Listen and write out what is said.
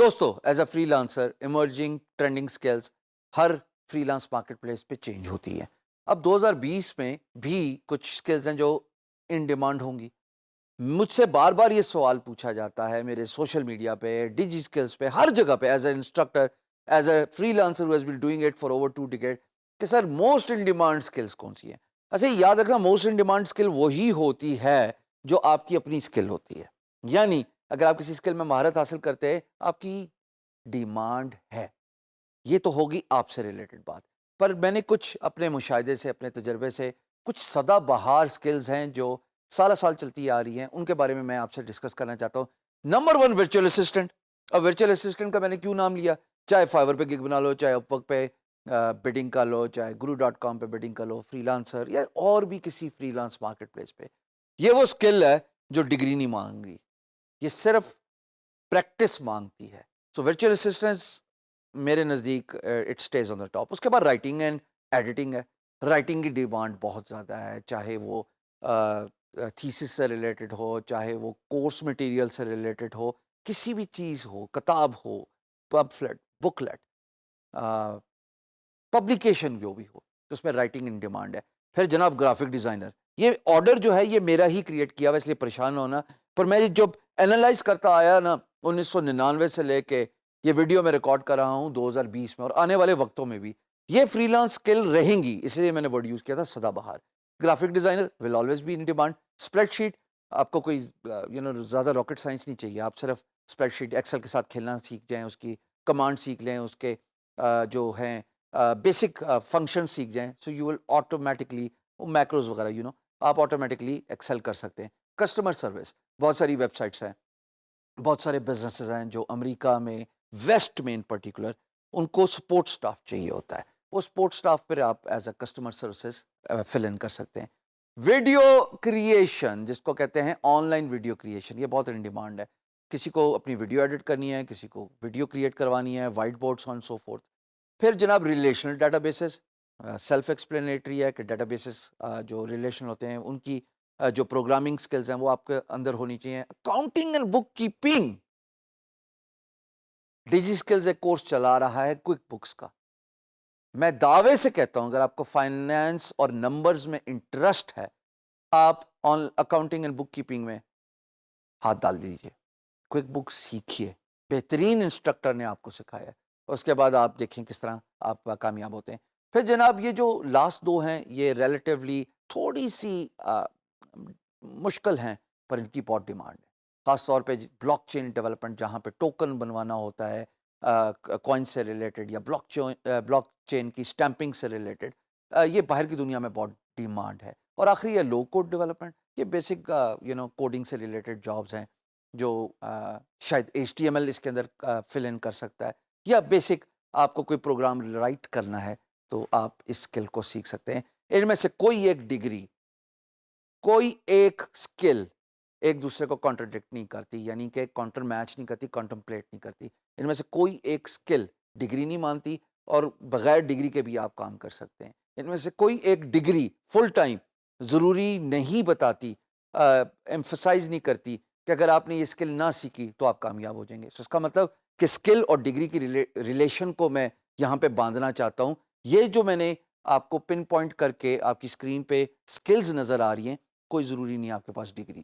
دوستو as a free lancer emerging trending skills Hare free lance market place پہ change ہوتی ہے. اب 2020 میں بھی کچھ سکلز ہیں جو ان ڈیمانڈ ہوں گی. مجھ سے بار بار یہ سوال پوچھا جاتا ہے میرے سوشل میڈیا پہ، ڈیجی سکلز پہ، ہر جگہ پہ، as a instructor, as a free lancer who has been doing it for over 2 decades، کہ سر موسٹ ان ڈیمانڈ سکلز کون سی ہیں. اچھا یاد رکھنا، موسٹ ان ڈیمانڈ سکل وہی ہوتی ہے جو آپ کی اپنی سکل ہوتی ہے. یعنی اگر آپ کسی سکل میں مہارت حاصل کرتے ہیں، آپ کی ڈیمانڈ ہے. یہ تو ہوگی آپ سے ریلیٹڈ بات. پر میں نے کچھ اپنے مشاہدے سے، اپنے تجربے سے، کچھ سدا بہار سکلز ہیں جو سالہ سال چلتی آ رہی ہیں، ان کے بارے میں آپ سے ڈسکس کرنا چاہتا ہوں. Number 1، virtual assistant. اب ورچوئل اسسٹنٹ کا میں نے کیوں نام لیا؟ چاہے فائور پہ گگ بنا لو، چاہے اپ ورک پہ بڈنگ کا لو، چاہے guru.com پہ بڈنگ کا لو، فری لانسر یا اور بھی کسی فری لانس مارکیٹ پلیس پہ. یہ وہ سکل ہے جو ڈگری نہیں مانگ رہی، یہ صرف پریکٹس مانگتی ہے. سو ورچوئل اسسٹنس میرے نزدیک it stays on the top. اس کے بعد رائٹنگ اینڈ ایڈیٹنگ ہے. رائٹنگ کی ڈیمانڈ بہت زیادہ ہے، چاہے وہ تھیسس سے ریلیٹڈ ہو، چاہے وہ کورس مٹیریل سے ریلیٹڈ ہو، کسی بھی چیز ہو، کتاب ہو، پمفلٹ، بکلیٹ، پبلیکیشن جو بھی ہو، تو اس میں رائٹنگ ان ڈیمانڈ ہے. پھر جناب گرافک ڈیزائنر. یہ آرڈر جو ہے یہ میرا ہی کریٹ کیا ہوا، اس لیے پریشان نہ ہونا. پر میں جب اینالائز کرتا آیا نا 1999 سے لے کے یہ ویڈیو میں ریکارڈ کر رہا ہوں 2020 میں، اور آنے والے وقتوں میں بھی یہ فری لانس سکل رہیں گی. اس لیے میں نے ورڈ یوز کیا تھا سدا بہار. Graphic designer will always be in demand. Spreadsheet, آپ کو کوئی زیادہ راکٹ سائنس نہیں چاہیے. آپ صرف اسپریڈ شیٹ ایکسل کے ساتھ کھیلنا سیکھ جائیں، اس کی کمانڈ سیکھ لیں، اس کے جو ہیں بیسک فنکشن سیکھ جائیں. So you will automatically macros وغیرہ آپ آٹومیٹکلی ایکسل کر سکتے ہیں. کسٹمر سروس، بہت ساری ویب سائٹس ہیں، بہت سارے بزنسز ہیں جو امریکہ میں، ویسٹ میں ان پرٹیکولر، ان کو سپورٹ سٹاف چاہیے ہوتا ہے. وہ سپورٹ سٹاف پر آپ ایز اے کسٹمر سروسز فل ان کر سکتے ہیں. ویڈیو کریشن جس کو کہتے ہیں آن لائن ویڈیو کریشن، یہ بہت ان ڈیمانڈ ہے. کسی کو اپنی ویڈیو ایڈٹ کرنی ہے، کسی کو ویڈیو کریٹ کروانی ہے، white boards and so forth. پھر جناب relational databases, self explanatory ہے کہ ڈیٹا بیسز جو ریلیشن ہوتے ہیں ان کی جو پروگرامنگ سکلز ہیں وہ آپ کے اندر ہونی چاہیے. Accounting and book keeping, Digi skills ایک کورس چلا رہا ہے کوئک بکس کا. میں دعوے سے کہتا ہوں اگر آپ کو فائنینس اور نمبرز میں انٹرسٹ ہے، آپ اکاؤنٹنگ اینڈ بک کیپنگ میں ہاتھ ڈال دیجیے. کوئک بک سیکھیے، بہترین انسٹرکٹر نے آپ کو سکھایا ہے. اس کے بعد آپ دیکھیں کس طرح آپ کامیاب ہوتے ہیں. پھر جناب یہ جو لاسٹ دو ہیں یہ ریلیٹیولی تھوڑی سی مشکل ہیں، پر ان کی بہت ڈیمانڈ ہے. خاص طور پہ بلاک چین ڈیولپمنٹ، جہاں پہ ٹوکن بنوانا ہوتا ہے کوائن سے ریلیٹڈ، یا بلاک چین کی اسٹیمپنگ سے ریلیٹڈ. یہ باہر کی دنیا میں بہت ڈیمانڈ ہے. اور آخری یہ لو کوڈ ڈیولپمنٹ، یہ بیسک کوڈنگ سے ریلیٹڈ جابز ہیں جو شاید HTML اس کے اندر فل ان کر سکتا ہے، یا بیسک آپ کو کوئی پروگرام رائٹ کرنا ہے تو آپ اس اسکل کو سیکھ سکتے ہیں. ان میں سے کوئی ایک ڈگری، کوئی ایک اسکل ایک دوسرے کو کانٹرڈکٹ نہیں کرتی، یعنی کہ کانٹر میچ نہیں کرتی، کانٹمپلیٹ نہیں کرتی. ان میں سے کوئی ایک اسکل ڈگری نہیں مانتی، اور بغیر ڈگری کے بھی آپ کام کر سکتے ہیں. ان میں سے کوئی ایک ڈگری فل ٹائم ضروری نہیں بتاتی، ایمفسائز نہیں کرتی کہ اگر آپ نے یہ اسکل نہ سیکھی تو آپ کامیاب ہو جائیں گے. اس کا مطلب کہ اسکل اور ڈگری کی ریلیشن کو میں یہاں پہ باندھنا چاہتا ہوں. یہ جو میں نے آپ کو پن پوائنٹ کر کے آپ کی اسکرین پہ اسکلز نظر آ رہی ہیں، کوئی ضروری نہیں آپ کے پاس ڈگری.